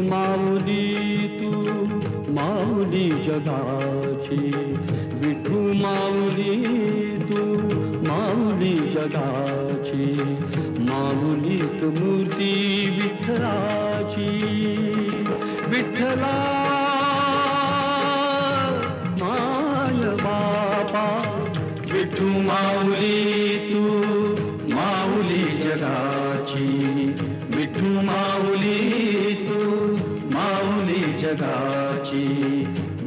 माऊली तू माऊली जगाची, विठू माऊली तू माऊली जगाची, माऊलीत मूर्ती विठ्ठलाची. विठ्ठला माय बापा, विठू माऊली तू माऊली जगाची, विठू माऊली तू माऊली जगाची,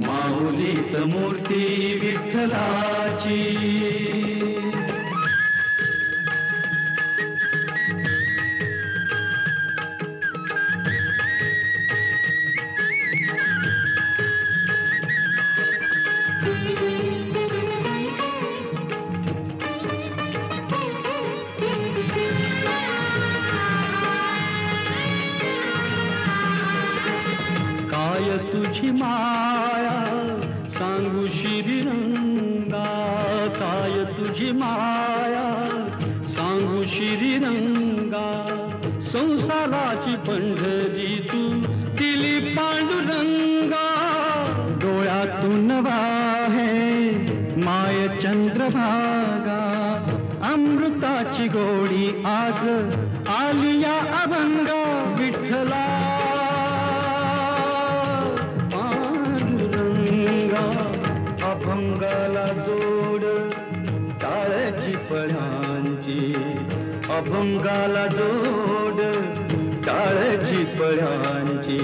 माऊलीत मूर्ती विठ्ठलाची. काय तुझी माया सांगू श्रीरंगा, काय तुझी माया सांगू श्रीरंगा. संसाराची पंढरी तू दिली पांडुरंगा, डोळ्यातून वाहे माय चंद्रभागा. अमृताची गोडी आज आली या अभंगा. विठ्ठला अभंगाला जोड टाळ्याची पळ्यांची, अभंगाला जोड टाळ्याची पळ्यांची,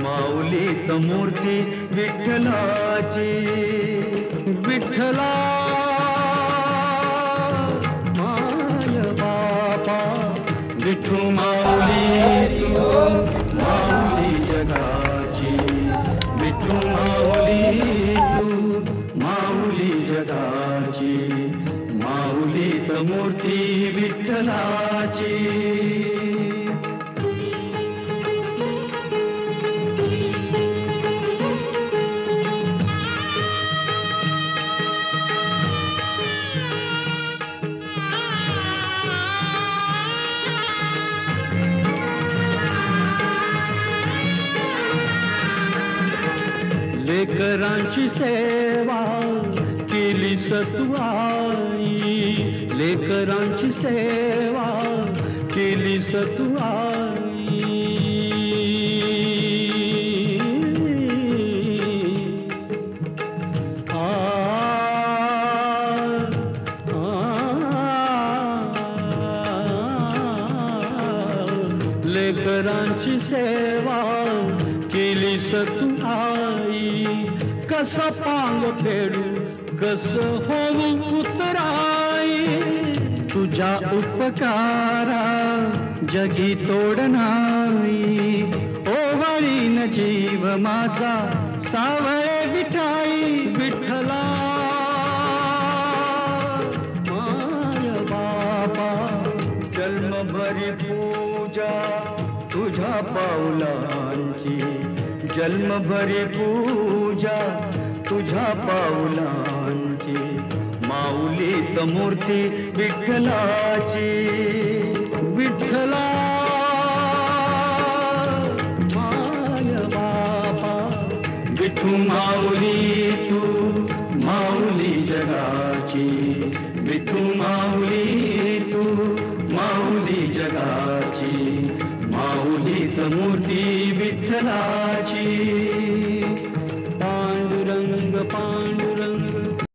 माऊलीत मूर्ती विठ्ठलाची. विठ्ठला माय बापा, विठू माऊली तू माऊली जगाची, विठू माऊली तू माऊली जगाची, माऊलीत मूर्ती विठ्ठलाची. लेकरांची सेवा केली सतुआई, लेकरांची सेवा केली सतुआई. लेकरांची सेवा केली सतुआई. कसा पांग फेडू कस होऊ उतराई, तुझ्या उपकारा जगी तोड नाही. ओवाळीन जीव माझा सावळे विठाई. विठ्ठला माय बापा, जन्मभरी पूजा तुझ्या पाऊलांची, जन्मभरी पूजा तुझ्या पाऊलांची, माऊलीत मूर्ती विठ्ठलाची. विठ्ठला माय बापा, विठू माऊली तू माऊली जगाची, विठू माऊली तू माऊली जगाची, माऊलीत मूर्ती विठ्ठलाची.